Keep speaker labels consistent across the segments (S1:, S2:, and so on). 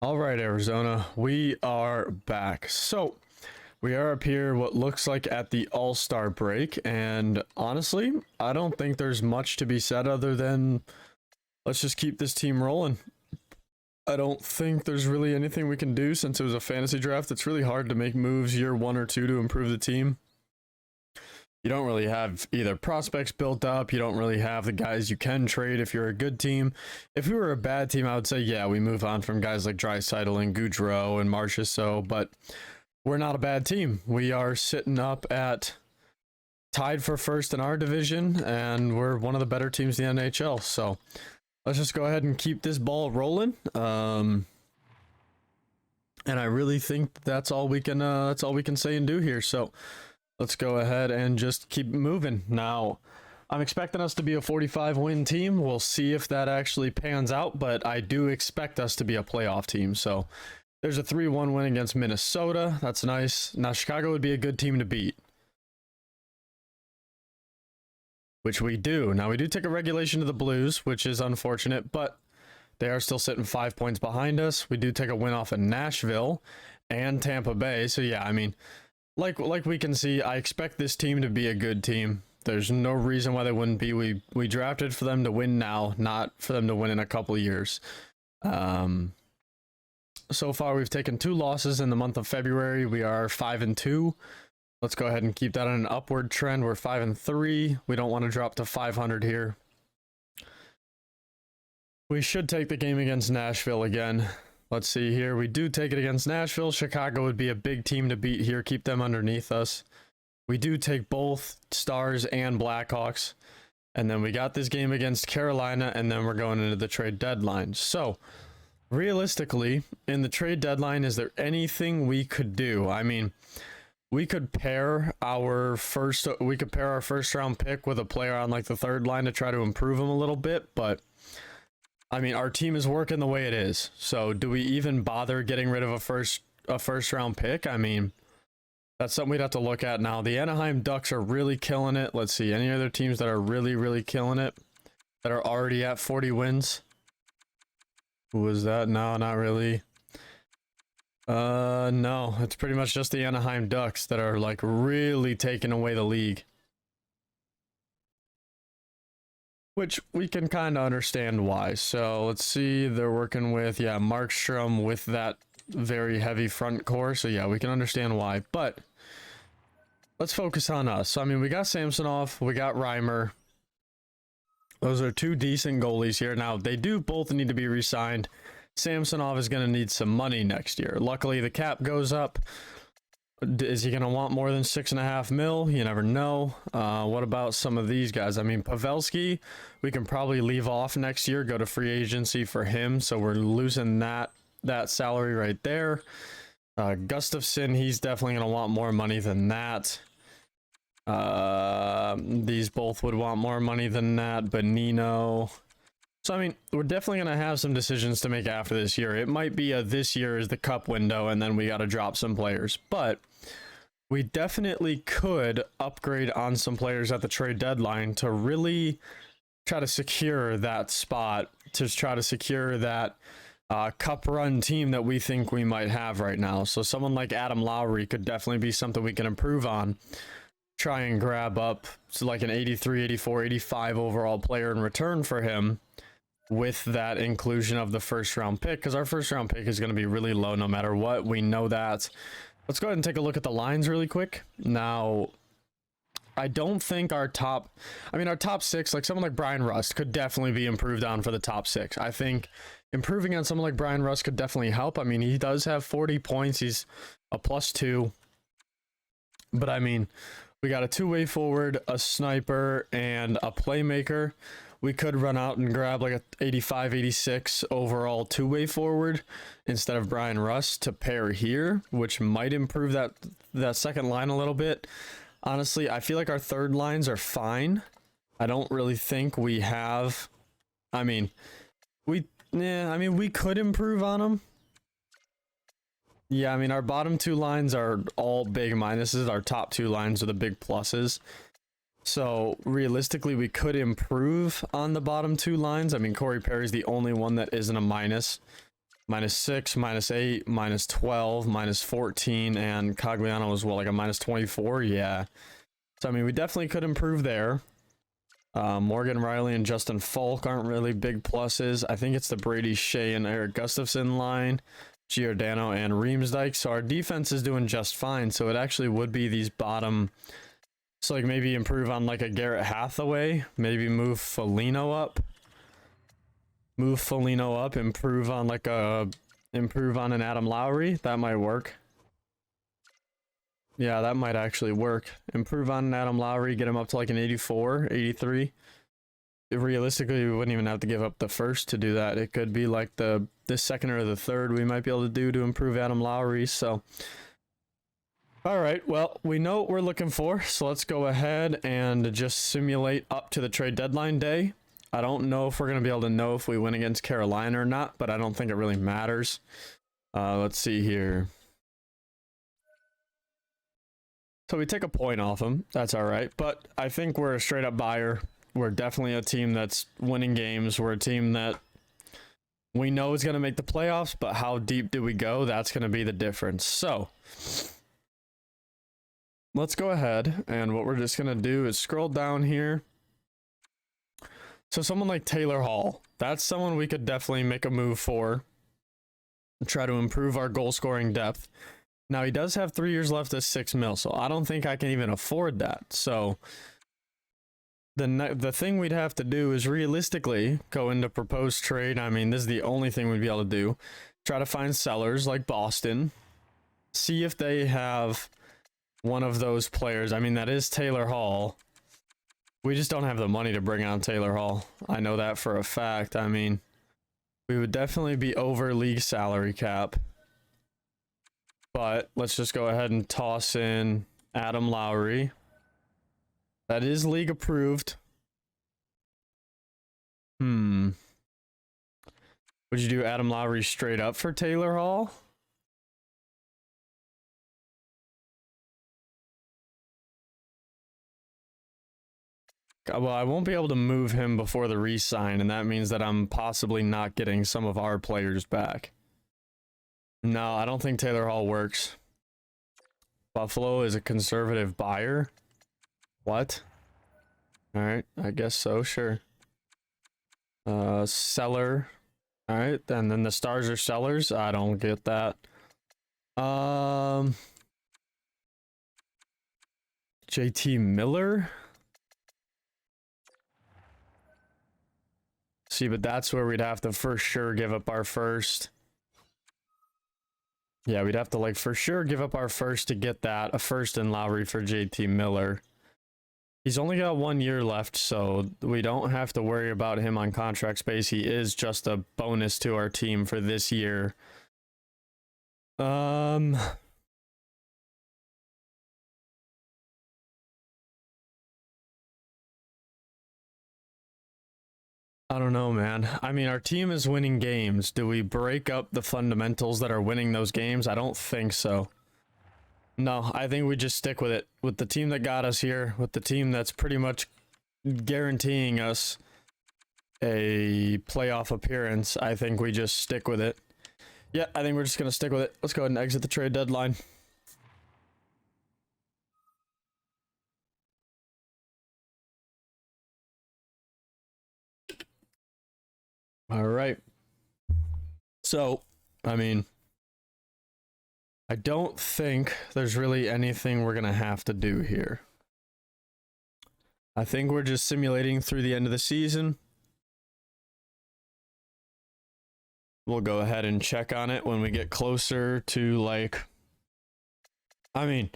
S1: All right, Arizona, we are back. So we are up here, what looks like at the All-Star break, and honestly, I don't think there's much to be said other than let's just keep this team rolling. I don't think there's really anything we can do since it was a fantasy draft. It's really hard to make moves year 1 or 2 to improve the team. You don't really have either prospects built up. You don't really have the guys you can trade if you're a good team. If we were a bad team, I would say, yeah, we move on from guys like Draisaitl and Gaudreau and Marchessault, but we're not a bad team. We are sitting up at tied for first in our division, and we're one of the better teams in the NHL. So let's just go ahead and keep this ball rolling. And I really think that's all we can say and do here. So let's go ahead and just keep moving. Now, I'm expecting us to be a 45-win team. We'll see if that actually pans out, but I do expect us to be a playoff team. So there's a 3-1 win against Minnesota. That's nice. Now, Chicago would be a good team to beat, which we do. Now, we do take a regulation to the Blues, which is unfortunate, but they are still sitting 5 points behind us. We do take a win off of Nashville and Tampa Bay. So, yeah, I mean, like we can see, I expect this team to be a good team. There's no reason why they wouldn't be. We drafted for them to win now, not for them to win in a couple of years. So far, we've taken 2 losses in the month of February. We are 5-2. Let's go ahead and keep that on an upward trend. We're 5-3. We don't want to drop to 500 here. We should take the game against Nashville again. Let's see here. We do take it against Nashville. Chicago would be a big team to beat here. Keep them underneath us. We do take both Stars and Blackhawks. And then we got this game against Carolina, and then we're going into the trade deadline. So, realistically, in the trade deadline, is there anything we could do? I mean, we could pair our first round pick with a player on like the third line to try to improve him a little bit, but I mean, our team is working the way it is. So do we even bother getting rid of a first round pick? I mean, that's something we'd have to look at now. The Anaheim Ducks are really killing it. Let's see, any other teams that are really, really killing it that are already at 40 wins? Who was that? No, not really. No, it's pretty much just the Anaheim Ducks that are like really taking away the league. Which we can kind of understand why. So let's see, they're working with, yeah, Markstrom with that very heavy front core. So yeah, we can understand why. But let's focus on us. So, I mean, we got Samsonov, we got Reimer. Those are 2 decent goalies here. Now, they do both need to be re-signed. Samsonov is going to need some money next year. Luckily, the cap goes up. Is he going to want more than $6.5 million? You never know. What about some of these guys? I mean, Pavelski, we can probably leave off next year, go to free agency for him. So we're losing that salary right there. Gustafsson, he's definitely going to want more money than that. These both would want more money than that. Bonino. So, I mean, we're definitely going to have some decisions to make after this year. It might be this year is the cup window, and then we got to drop some players. But we definitely could upgrade on some players at the trade deadline to really try to secure that spot, to try to secure that cup run team that we think we might have right now. So someone like Adam Lowry could definitely be something we can improve on. Try and grab up like an 83, 84, 85 overall player in return for him, with that inclusion of the first round pick, because our first round pick is going to be really low no matter what. We know that. Let's go ahead and take a look at the lines really quick. Now, I don't think our top 6, like someone like Brian Rust could definitely be improved on for the top 6. I think improving on someone like Brian Rust could definitely help. I mean, he does have 40 points. He's a +2. But I mean, we got a 2-way forward, a sniper, and a playmaker. We could run out and grab like a 85, 86 overall 2-way forward instead of Brian Rust to pair here, which might improve that second line a little bit. Honestly, I feel like our third lines are fine. I don't really think we have. I mean, we could improve on them. Yeah, I mean, our bottom 2 lines are all big minuses. Our top 2 lines are the big pluses. So realistically, we could improve on the bottom 2 lines. I mean, Corey Perry's the only one that isn't a minus. -6, -8, -12, -14, and Cogliano was what, like a -24? Yeah. So I mean, we definitely could improve there. Morgan Riley and Justin Falk aren't really big pluses. I think it's the Brady Shea and Eric Gustafson line, Giordano and Reemsdyke. So our defense is doing just fine. So it actually would be these bottom. So like maybe improve on like a Garrett Hathaway, maybe move Foligno up. Improve on like an Adam Lowry. That might work. Yeah, that might actually work. Improve on an Adam Lowry, get him up to like an 84, 83. Realistically, we wouldn't even have to give up the first to do that. It could be like the second or the third we might be able to do to improve Adam Lowry. So, all right, well, we know what we're looking for. So let's go ahead and just simulate up to the trade deadline day. I don't know if we're going to be able to know if we win against Carolina or not, but I don't think it really matters. Let's see here. So we take a point off them. That's all right. But I think we're a straight up buyer. We're definitely a team that's winning games. We're a team that we know is going to make the playoffs, but how deep do we go? That's going to be the difference. So let's go ahead. And what we're just going to do is scroll down here. So someone like Taylor Hall, that's someone we could definitely make a move for. Try to improve our goal scoring depth. Now, he does have 3 years left at $6 million, so I don't think I can even afford that. So the thing we'd have to do is realistically go into proposed trade. I mean, this is the only thing we'd be able to do. Try to find sellers like Boston. See if they have one of those players. I mean, that is Taylor Hall. We just don't have the money to bring on Taylor Hall. I know that for a fact. I mean, we would definitely be over league salary cap. But let's just go ahead and toss in Adam Lowry. That is league approved. Would you do Adam Lowry straight up for Taylor Hall? Well, I won't be able to move him before the re-sign, and that means that I'm possibly not getting some of our players back. No, I don't think Taylor Hall works. Buffalo is a conservative buyer. What? All right, I guess so, sure. Seller. All right, and then the Stars are sellers. I don't get that. JT Miller. See, but that's where we'd have to for sure give up our first. Yeah, we'd have to like for sure give up our first to get that. A first in Lowry for JT Miller. He's only got 1 year left, so we don't have to worry about him on contract space. He is just a bonus to our team for this year. I don't know, man. I mean, our team is winning games. Do we break up the fundamentals that are winning those games? I don't think so. No, I think we just stick with it. With the team that got us here, with the team that's pretty much guaranteeing us a playoff appearance, I think we just stick with it. Yeah, I think we're just going to stick with it. Let's go ahead and exit the trade deadline. All right. So, I mean, I don't think there's really anything we're going to have to do here. I think we're just simulating through the end of the season. We'll go ahead and check on it when we get closer to, like, I mean,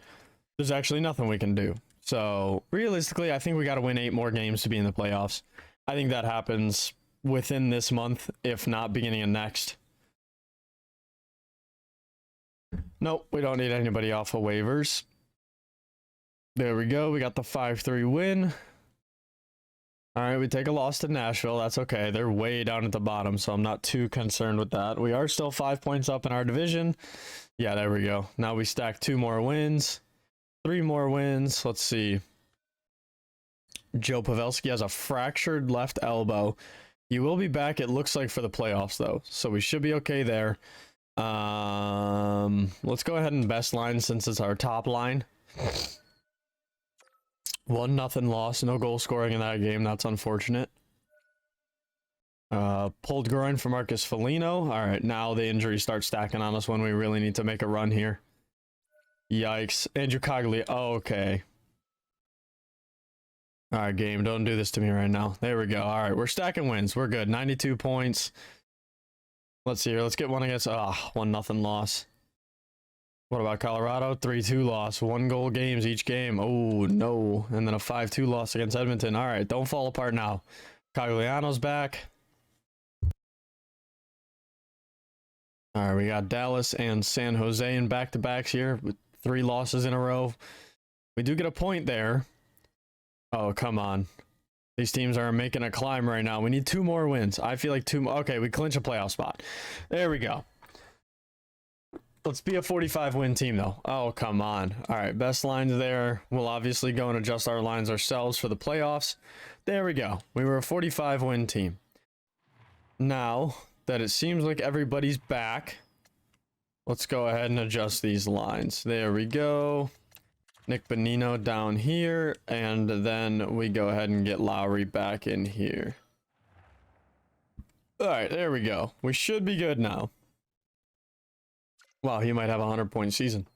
S1: there's actually nothing we can do. So, realistically, I think we got to win 8 more games to be in the playoffs. I think that happens within this month, if not beginning of next. Nope, we don't need anybody off of waivers. There we go. We got the 5-3 win. All right, we take a loss to Nashville. That's okay. They're way down at the bottom, so I'm not too concerned with that. We are still 5 points up in our division. Yeah, there we go. Now we stack 2 more wins, 3 more wins. Let's see. Joe Pavelski has a fractured left elbow. You will be back, it looks like, for the playoffs, though. So we should be okay there. Let's go ahead and best line since it's our top line. 1-0 loss. No goal scoring in that game. That's unfortunate. Pulled groin for Marcus Foligno. All right, now the injuries start stacking on us when we really need to make a run here. Yikes. Andrew Cogley. Oh, okay. All right, game. Don't do this to me right now. There we go. All right, we're stacking wins. We're good. 92 points. Let's see here. Let's get one against... 1-0 loss. What about Colorado? 3-2 loss. 1-goal games each game. Oh, no. And then a 5-2 loss against Edmonton. All right, don't fall apart now. Cogliano's back. All right, we got Dallas and San Jose in back-to-backs here with 3 losses in a row. We do get a point there. Oh, come on. These teams are making a climb right now. We need 2 more wins. I feel like 2 more. Okay, we clinch a playoff spot. There we go. Let's be a 45-win team, though. Oh, come on. All right, best lines there. We'll obviously go and adjust our lines ourselves for the playoffs. There we go. We were a 45-win team. Now that it seems like everybody's back, let's go ahead and adjust these lines. There we go. Nick Bonino down here, and then we go ahead and get Lowry back in here. All right, there we go. We should be good now. Wow, he might have a 100-point season.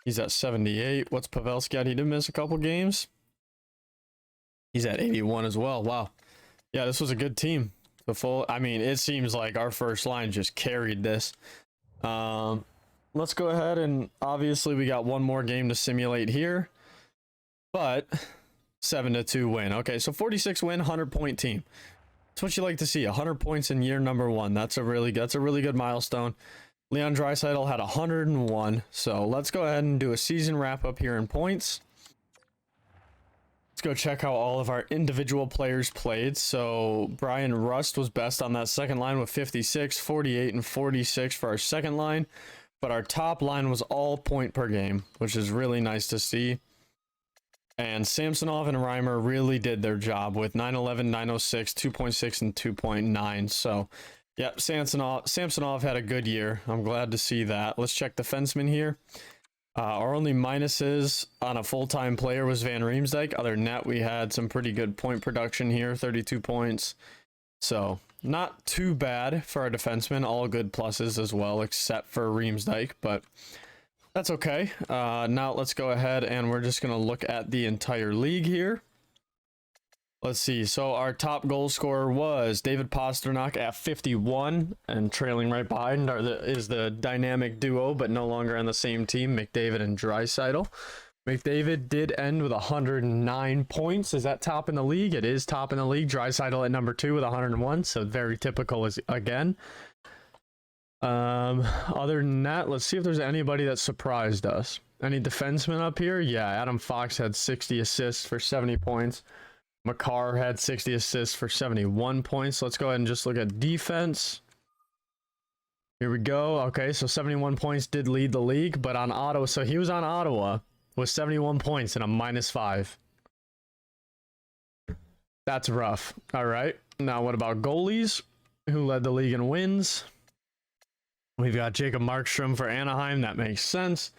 S1: He's at 78. What's Pavelski at? He did miss a couple games. He's at 81 as well. Wow. Yeah, this was a good team. I mean, it seems like our first line just carried this. Let's go ahead and obviously we got one more game to simulate here. But 7-2 win. Okay, so 46 win, 100-point team. That's what you like to see. 100 points in year number 1. That's a really good milestone. Leon Draisaitl had 101. So let's go ahead and do a season wrap up here in points. Let's go check how all of our individual players played. So Brian Rust was best on that second line with 56, 48, and 46 for our second line. But our top line was all point per game, which is really nice to see. And Samsonov and Reimer really did their job with 911, 906, 2.6, and 2.9. So, yep, Samsonov had a good year. I'm glad to see that. Let's check defenseman here. Our only minuses on a full-time player was Van Riemsdyk. Other than that, we had some pretty good point production here, 32 points. So, not too bad for our defensemen. All good pluses as well, except for Riemsdyk, but that's okay. Now let's go ahead and we're just going to look at the entire league here. Let's see. So our top goal scorer was David Pastrnak at 51, and trailing right behind is the dynamic duo, but no longer on the same team, McDavid and Draisaitl. McDavid did end with 109 points. Is that top in the league? It is top in the league. Draisaitl at number 2 with 101, so very typical again. Other than that, let's see if there's anybody that surprised us. Any defensemen up here? Yeah, Adam Fox had 60 assists for 70 points. Makar had 60 assists for 71 points. Let's go ahead and just look at defense. Here we go. Okay, so 71 points did lead the league, but on Ottawa, so he was on Ottawa with 71 points and a -5. That's rough. All right. Now, what about goalies? Who led the league in wins? We've got Jacob Markstrom for Anaheim. That makes sense.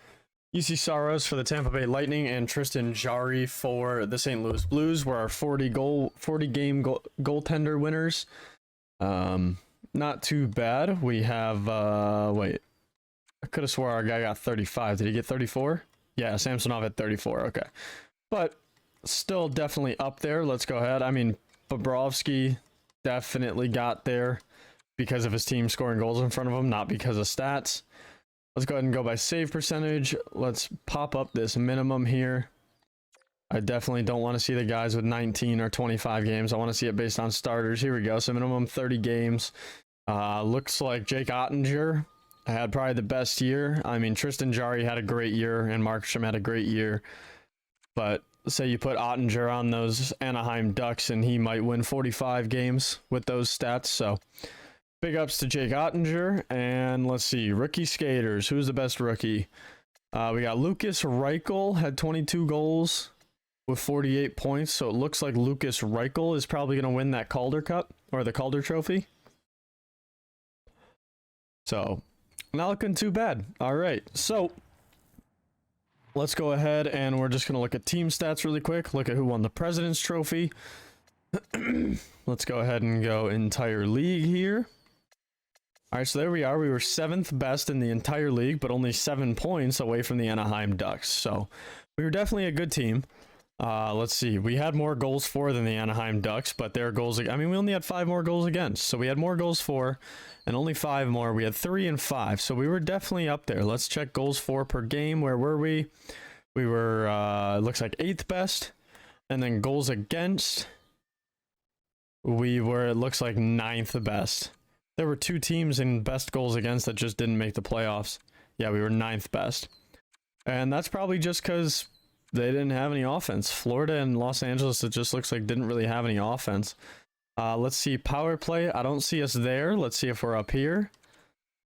S1: UC Saros for the Tampa Bay Lightning, and Tristan Jarry for the St. Louis Blues were our 40-game goaltender winners. Not too bad. We have wait, I could have swore our guy got 35. Did he get 34? Yeah, Samsonov at 34. Okay, but still definitely up there. Let's go ahead. I mean, Bobrovsky definitely got there because of his team scoring goals in front of him, not because of stats. Let's go ahead and go by save percentage. Let's pop up this minimum here. I definitely don't want to see the guys with 19 or 25 games. I want to see it based on starters. Here we go. So minimum 30 games. Looks like Jake Ottinger had probably the best year. I mean, Tristan Jarry had a great year, and Markstrom had a great year. But say you put Ottinger on those Anaheim Ducks, and he might win 45 games with those stats. So big ups to Jake Ottinger. And let's see, rookie skaters. Who's the best rookie? We got Lucas Reichel, had 22 goals with 48 points. So it looks like Lucas Reichel is probably going to win that Calder Cup. or the Calder Trophy. So, not looking too bad. All right, so let's go ahead and we're just going to look at team stats really quick. Look at who won the President's Trophy. Let's go ahead and go entire league here. All right, so there we are. We were 7th best in the entire league, but only 7 points away from the Anaheim Ducks. So we were definitely a good team. Let's see. We had more goals for than the Anaheim Ducks, but their goals, I mean, we only had 5 more goals against. So we had more goals for and only 5 more. We had 3 and 5. So we were definitely up there. Let's check goals for per game. Where were we? We were, looks like 8th best. And then goals against, we were, it looks like 9th best. There were 2 teams in best goals against that just didn't make the playoffs. Yeah, we were 9th best. And that's probably just because they didn't have any offense. Florida and Los Angeles, it just looks like didn't really have any offense. Let's see, power play. I don't see us there. Let's see if we're up here.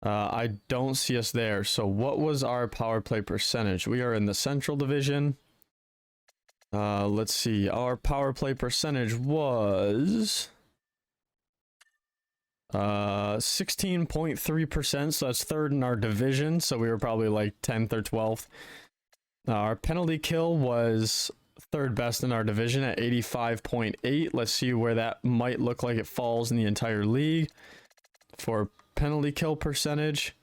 S1: I don't see us there. So what was our power play percentage? We are in the Central Division. Let's see. Our power play percentage was 16.3%, so that's 3rd in our division, so we were probably like 10th or 12th. Our penalty kill was 3rd best in our division at 85.8. Let's see where that might look like it falls in the entire league for penalty kill percentage.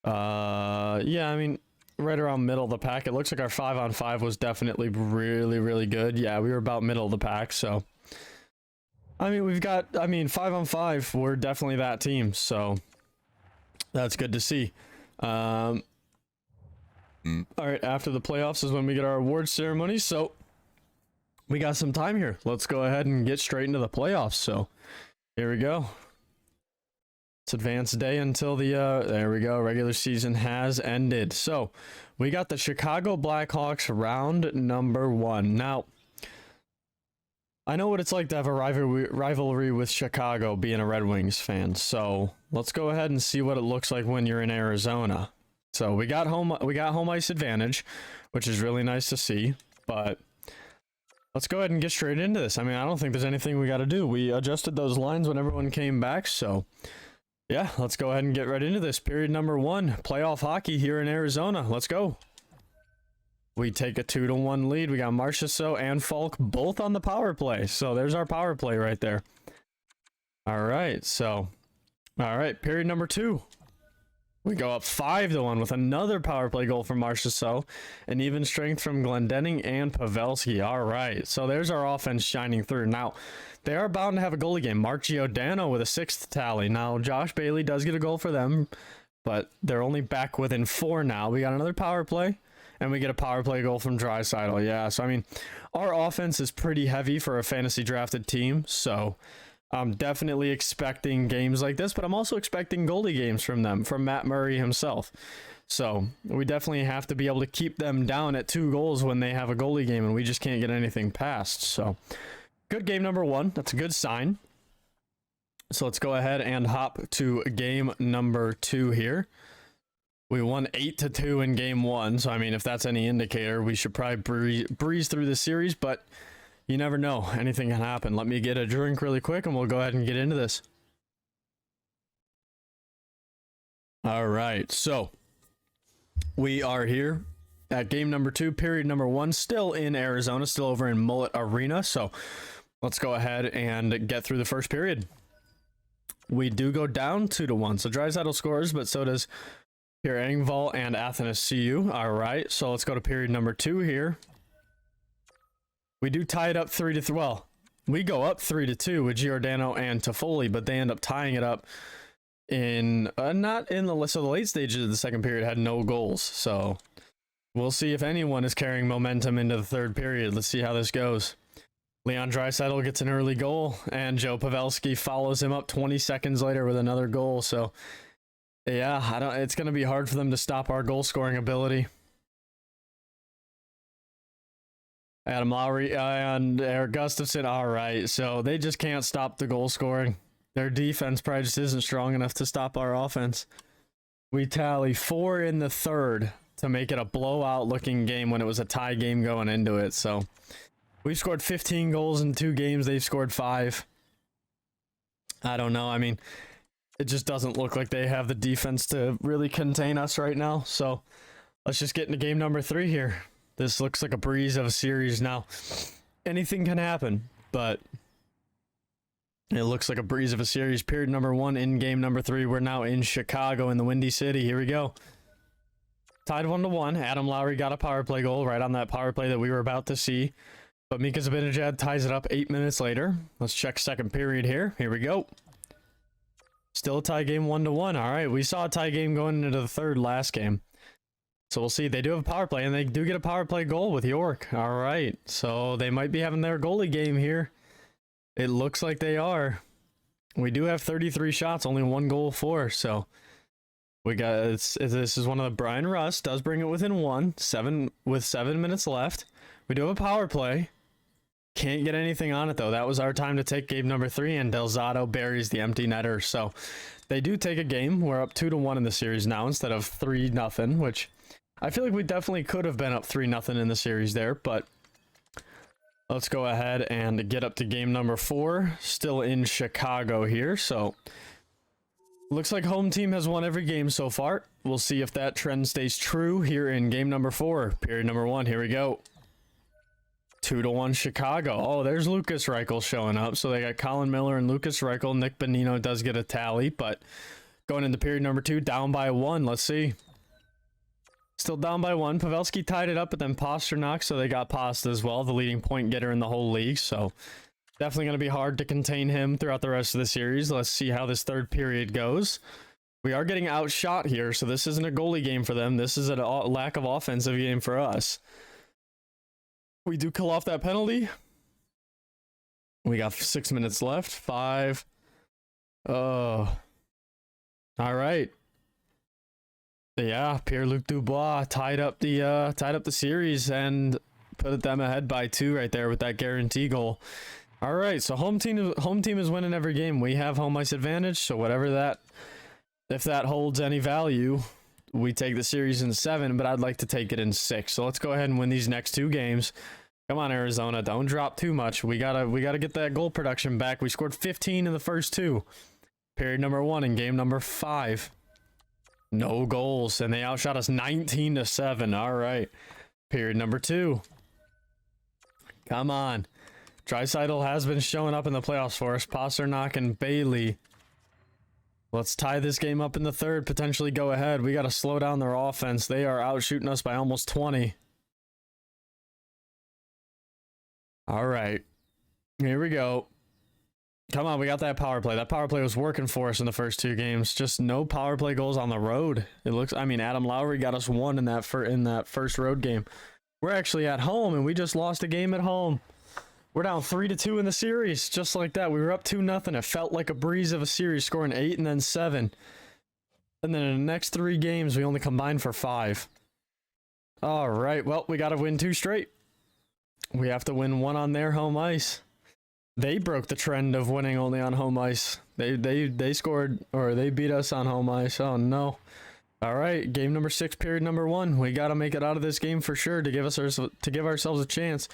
S1: Yeah, I mean, right around middle of the pack. It looks like our 5-on-5 was definitely really good. Yeah, we were about middle of the pack, so I mean, we've got, 5-on-5, we're definitely that team, so that's good to see. All right, after the playoffs is when we get our awards ceremony, so we got some time here. Let's go ahead and get straight into the playoffs, so here we go. It's advanced day until the, there we go, regular season has ended. So, we got the Chicago Blackhawks round number 1. Now, I know what it's like to have a rivalry with Chicago, being a Red Wings fan. So let's go ahead and see what it looks like when you're in Arizona. So we got home ice advantage, which is really nice to see. But let's go ahead and get straight into this. I mean, I don't think there's anything we got to do. We adjusted those lines when everyone came back. So yeah, let's go ahead and get right into this. Period number 1, playoff hockey here in Arizona. Let's go. We take a 2-1 lead. We got Marchessault and Falk both on the power play. So there's our power play right there. All right. So, all right. Period number 2. We go up 5-1 with another power play goal from Marchessault. And even strength from Glendening and Pavelski. All right. So there's our offense shining through. Now, they are bound to have a goalie game. Mark Giordano with a 6th tally. Now, Josh Bailey does get a goal for them, but they're only back within 4 now. We got another power play. And we get a power play goal from Draisaitl. Yeah, so I mean, our offense is pretty heavy for a fantasy drafted team. So I'm definitely expecting games like this, but I'm also expecting goalie games from them, from Matt Murray himself. So we definitely have to be able to keep them down at 2 goals when they have a goalie game and we just can't get anything past. So good game number 1. That's a good sign. So let's go ahead and hop to game number 2 here. We won 8-2 in game 1, so I mean, if that's any indicator, we should probably breeze through the series, but you never know. Anything can happen. Let me get a drink really quick, and we'll go ahead and get into this. All right, so we are here at game number 2, period number 1, still in Arizona, still over in Mullet Arena, so let's go ahead and get through the first period. We do go down 2-1, so Draisaitl scores, but so does Pierre Engvall and Athanasiou. All right, so let's go to period number 2 here. We do tie it up 3-3. Well, we go up 3-2 with Giordano and Toffoli, but they end up tying it up in not in the so the late stages of the second period had no goals. So we'll see if anyone is carrying momentum into the third period. Let's see how this goes. Leon Draisaitl gets an early goal, and Joe Pavelski follows him up 20 seconds later with another goal. So yeah, it's going to be hard for them to stop our goal scoring ability. Adam Lowry and Eric Gustafson. All right, so they just can't stop the goal scoring. Their defense probably just isn't strong enough to stop our offense. We tally 4 in the third to make it a blowout looking game when it was a tie game going into it. So we've scored 15 goals in 2 games. They've scored 5. I don't know. I mean, it just doesn't look like they have the defense to really contain us right now. So let's just get into game number 3 here. This looks like a breeze of a series now. Anything can happen, but it looks like a breeze of a series. Period number 1 in game number 3. We're now in Chicago in the Windy City. Here we go. Tied 1-1. Adam Lowry got a power play goal right on that power play that we were about to see. But Mika Zibanejad ties it up 8 minutes later. Let's check second period here. Here we go. Still a tie game 1-1. All right, we saw a tie game going into the third last game. So we'll see. They do have a power play, and they do get a power play goal with York. All right, so they might be having their goalie game here. It looks like they are. We do have 33 shots, only 1 goal for, so we got this is one of the Brian Russ does bring it within 7 minutes left. We do have a power play. Can't get anything on it though. That was our time to take game number 3, and Delzato buries the empty netter. So they do take a game. We're up 2-1 in the series now instead of 3-0, which I feel like we definitely could have been up 3-0 in the series there, but let's go ahead and get up to game number 4. Still in Chicago here, so looks like home team has won every game so far. We'll see if that trend stays true here in game number 4, period number 1. Here we go. 2-1 Chicago. Oh, there's Lucas Reichel showing up. So they got Colin Miller and Lucas Reichel. Nick Bonino does get a tally, but going into period number 2, down by 1. Let's see. Still down by 1. Pavelski tied it up, but then Pasternak, so they got Pasta as well, the leading point getter in the whole league. So definitely going to be hard to contain him throughout the rest of the series. Let's see how this third period goes. We are getting outshot here, so this isn't a goalie game for them. This is a lack of offensive game for us. We do kill off that penalty. We got 6 minutes left. 5. Oh. All right. Yeah, Pierre-Luc Dubois tied up the series and put them ahead by 2 right there with that guarantee goal. All right, so home team is winning every game. We have home ice advantage, so if that holds any value, we take the series in 7, but I'd like to take it in 6. So let's go ahead and win these next 2 games. Come on, Arizona, don't drop too much. We gotta get that goal production back. We scored 15 in the first 2. Period number 1 in game number 5. No goals, and they outshot us 19-7. All right. Period number 2. Come on. Draisaitl has been showing up in the playoffs for us. Pasternak and Bailey. Let's tie this game up in the 3rd, potentially go ahead. We got to slow down their offense. They are outshooting us by almost 20. All right. Here we go. Come on, we got that power play. That power play was working for us in the first 2 games. Just no power play goals on the road. It looks, I mean, Adam Lowry got us 1 in that first road game. We're actually at home, and we just lost a game at home. We're down 3-2 in the series, just like that. We were up 2-0. It felt like a breeze of a series, scoring 8 and then 7. And then in the next 3 games, we only combined for 5. All right, well, we got to win 2 straight. We have to win 1 on their home ice. They broke the trend of winning only on home ice. They scored, or they beat us on home ice. Oh no. All right, game number 6, period number 1. We got to make it out of this game for sure to give ourselves a chance.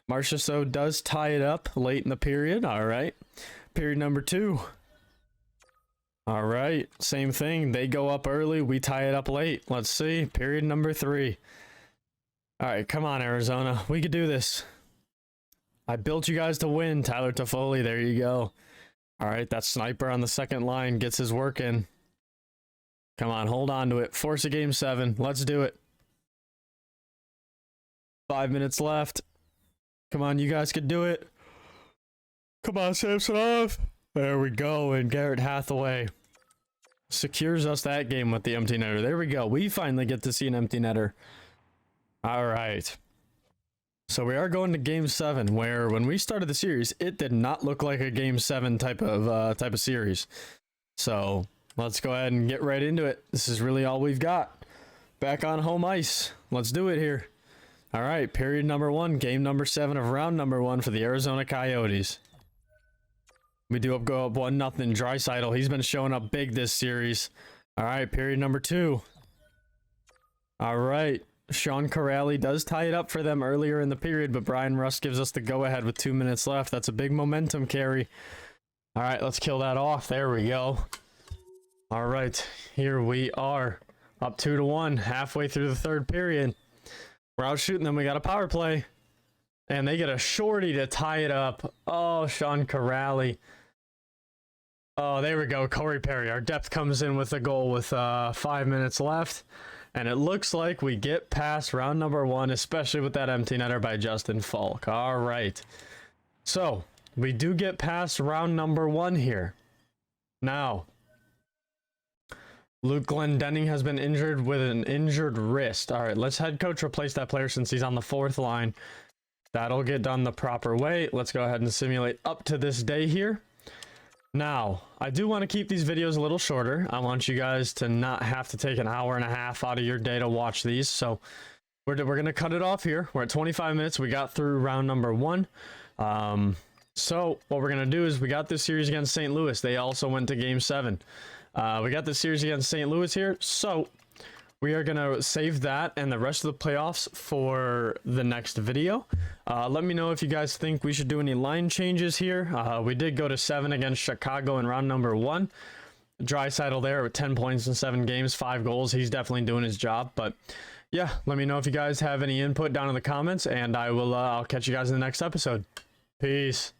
S1: Marchessault does tie it up late in the period. All right. Period number 2. All right, same thing. They go up early, we tie it up late. Let's see. Period number 3. All right, come on, Arizona. We could do this. I built you guys to win, Tyler Toffoli. There you go. All right, that sniper on the second line gets his work in. Come on, hold on to it. Force a game 7. Let's do it. 5 minutes left. Come on, you guys can do it. Come on, Samsonov. There we go, and Garrett Hathaway secures us that game with the empty netter. There we go. We finally get to see an empty netter. All right. So we are going to game 7, where when we started the series, it did not look like a game 7 type of series. So let's go ahead and get right into it. This is really all we've got. Back on home ice. Let's do it here. All right, period number 1, game number 7 of round number 1 for the Arizona Coyotes. We do go up 1-0. Draisaitl, he's been showing up big this series. All right, period number 2. All right. Sean Corrali does tie it up for them earlier in the period, but Brian Russ gives us the go-ahead with 2 minutes left. That's a big momentum carry. All right, let's kill that off. There we go. All right, here we are. Up 2-1, halfway through the third period. We're out shooting them. We got a power play. And they get a shorty to tie it up. Oh, Sean Corrali. Oh, there we go. Corey Perry. Our depth comes in with a goal with 5 minutes left. And it looks like we get past round number 1, especially with that empty netter by Justin Falk. All right. So, we do get past round number 1 here. Now, Luke Glendenning has been injured with an injured wrist. All right, let's head coach replace that player since he's on the 4th line. That'll get done the proper way. Let's go ahead and simulate up to this day here. Now, I do want to keep these videos a little shorter. I want you guys to not have to take an hour and a half out of your day to watch these. So we're going to cut it off here. We're at 25 minutes. We got through round number 1. So what we're going to do is we got this series against St. Louis. They also went to game 7. We got this series against St. Louis here. So we are going to save that and the rest of the playoffs for the next video. Let me know if you guys think we should do any line changes here. We did go to 7 against Chicago in round number 1. Draisaitl there with 10 points in 7 games, 5 goals. He's definitely doing his job. But yeah, let me know if you guys have any input down in the comments, and I'll catch you guys in the next episode. Peace.